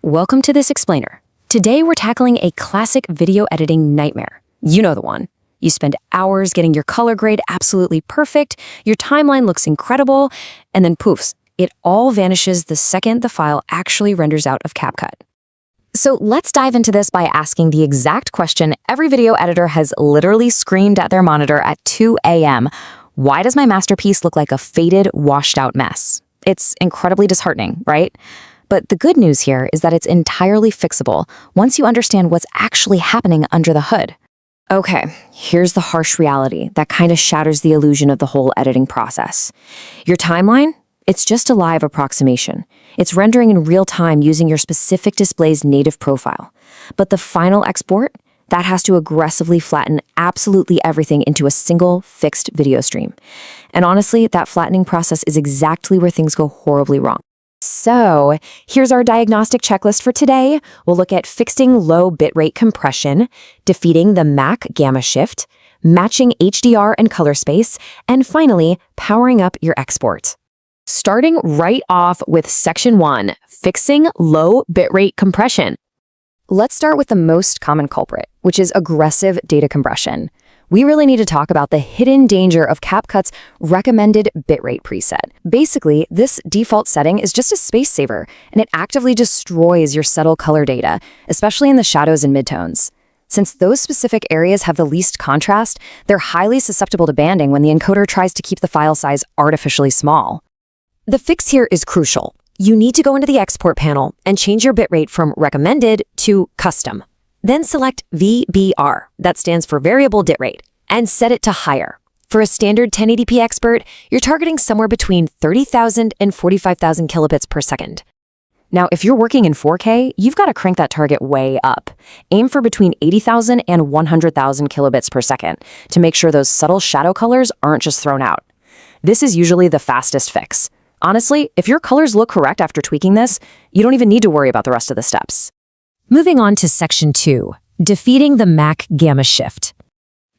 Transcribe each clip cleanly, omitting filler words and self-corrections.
Welcome to this explainer. Today we're tackling a classic video editing nightmare. You know the one. You spend hours getting your color grade absolutely perfect, your timeline looks incredible, and then poofs, it all vanishes the second the file actually renders out of CapCut. So let's dive into this by asking the exact question every video editor has literally screamed at their monitor at 2 a.m. Why does my masterpiece look like a faded, washed-out mess? It's incredibly disheartening, right? But the good news here is that it's entirely fixable once you understand what's actually happening under the hood. Okay, here's the harsh reality that kind of shatters the illusion of the whole editing process. Your timeline? It's just a live approximation. It's rendering in real time using your specific display's native profile. But the final export? That has to aggressively flatten absolutely everything into a single, fixed video stream. And honestly, that flattening process is exactly where things go horribly wrong. So, here's our diagnostic checklist for today. We'll look at fixing low bitrate compression, defeating the Mac gamma shift, matching HDR and color space, and finally, powering up your export. Starting right off with Section 1, fixing low bitrate compression. Let's start with the most common culprit, which is aggressive data compression. We really need to talk about the hidden danger of CapCut's recommended bitrate preset. Basically, this default setting is just a space saver, and it actively destroys your subtle color data, especially in the shadows and midtones. Since those specific areas have the least contrast, they're highly susceptible to banding when the encoder tries to keep the file size artificially small. The fix here is crucial. You need to go into the export panel and change your bitrate from recommended to custom. Then select VBR, that stands for variable bitrate, and set it to higher. For a standard 1080p expert, you're targeting somewhere between 30,000 and 45,000 kilobits per second. Now, if you're working in 4K, you've got to crank that target way up. Aim for between 80,000 and 100,000 kilobits per second to make sure those subtle shadow colors aren't just thrown out. This is usually the fastest fix. Honestly, if your colors look correct after tweaking this, you don't even need to worry about the rest of the steps. Moving on to Section 2, defeating the Mac gamma shift.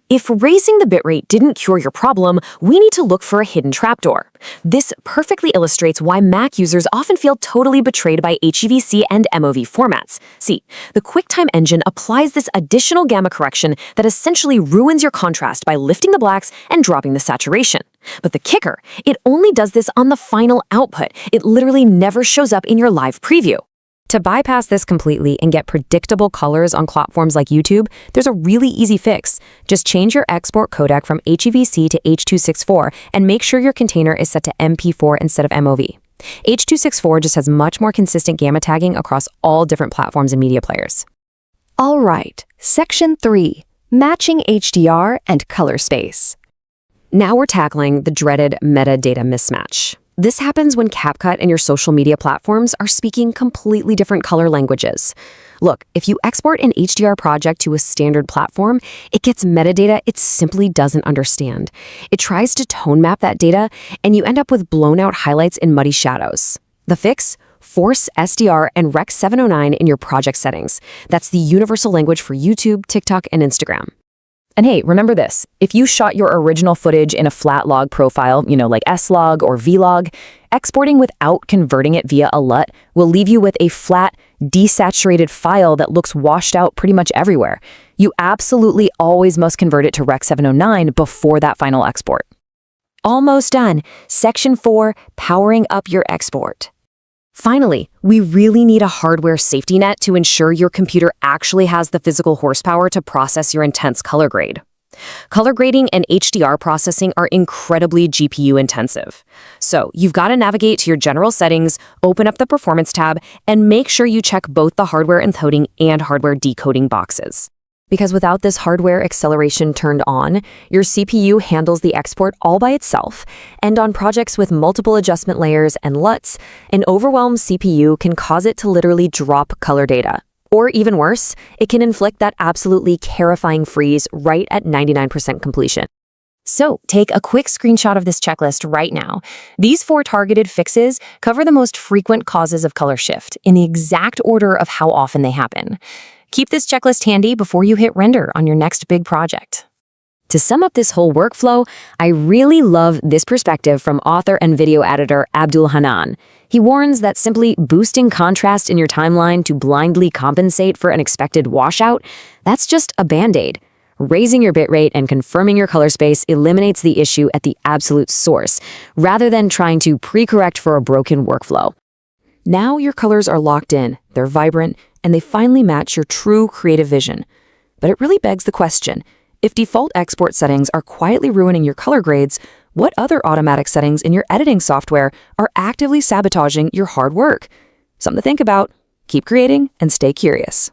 If raising the bitrate didn't cure your problem, we need to look for a hidden trapdoor. This perfectly illustrates why Mac users often feel totally betrayed by HEVC and MOV formats. See, the QuickTime engine applies this additional gamma correction that essentially ruins your contrast by lifting the blacks and dropping the saturation. But the kicker, it only does this on the final output. It literally never shows up in your live preview. To bypass this completely and get predictable colors on platforms like YouTube, there's a really easy fix. Just change your export codec from HEVC to H.264 and make sure your container is set to MP4 instead of MOV. H.264 just has much more consistent gamma tagging across all different platforms and media players. All right, Section 3, matching HDR and color space. Now we're tackling the dreaded metadata mismatch. This happens when CapCut and your social media platforms are speaking completely different color languages. Look, if you export an HDR project to a standard platform, it gets metadata it simply doesn't understand. It tries to tone map that data, and you end up with blown-out highlights and muddy shadows. The fix? Force SDR and Rec 709 in your project settings. That's the universal language for YouTube, TikTok, and Instagram. And hey, remember this, if you shot your original footage in a flat log profile, like S-Log or V-Log, exporting without converting it via a LUT will leave you with a flat, desaturated file that looks washed out pretty much everywhere. You absolutely always must convert it to Rec 709 before that final export. Almost done. Section 4, powering up your export. Finally, we really need a hardware safety net to ensure your computer actually has the physical horsepower to process your intense color grade. Color grading and HDR processing are incredibly GPU intensive. So you've got to navigate to your general settings, open up the performance tab, and make sure you check both the hardware encoding and hardware decoding boxes. Because without this hardware acceleration turned on, your CPU handles the export all by itself, and on projects with multiple adjustment layers and LUTs, an overwhelmed CPU can cause it to literally drop color data. Or even worse, it can inflict that absolutely terrifying freeze right at 99% completion. So take a quick screenshot of this checklist right now. These 4 targeted fixes cover the most frequent causes of color shift in the exact order of how often they happen. Keep this checklist handy before you hit render on your next big project. To sum up this whole workflow, I really love this perspective from author and video editor Abdul Hanan. He warns that simply boosting contrast in your timeline to blindly compensate for an expected washout, that's just a band-aid. Raising your bitrate and confirming your color space eliminates the issue at the absolute source, rather than trying to pre-correct for a broken workflow. Now your colors are locked in, they're vibrant, and they finally match your true creative vision. But it really begs the question, if default export settings are quietly ruining your color grades, what other automatic settings in your editing software are actively sabotaging your hard work? Something to think about. Keep creating and stay curious.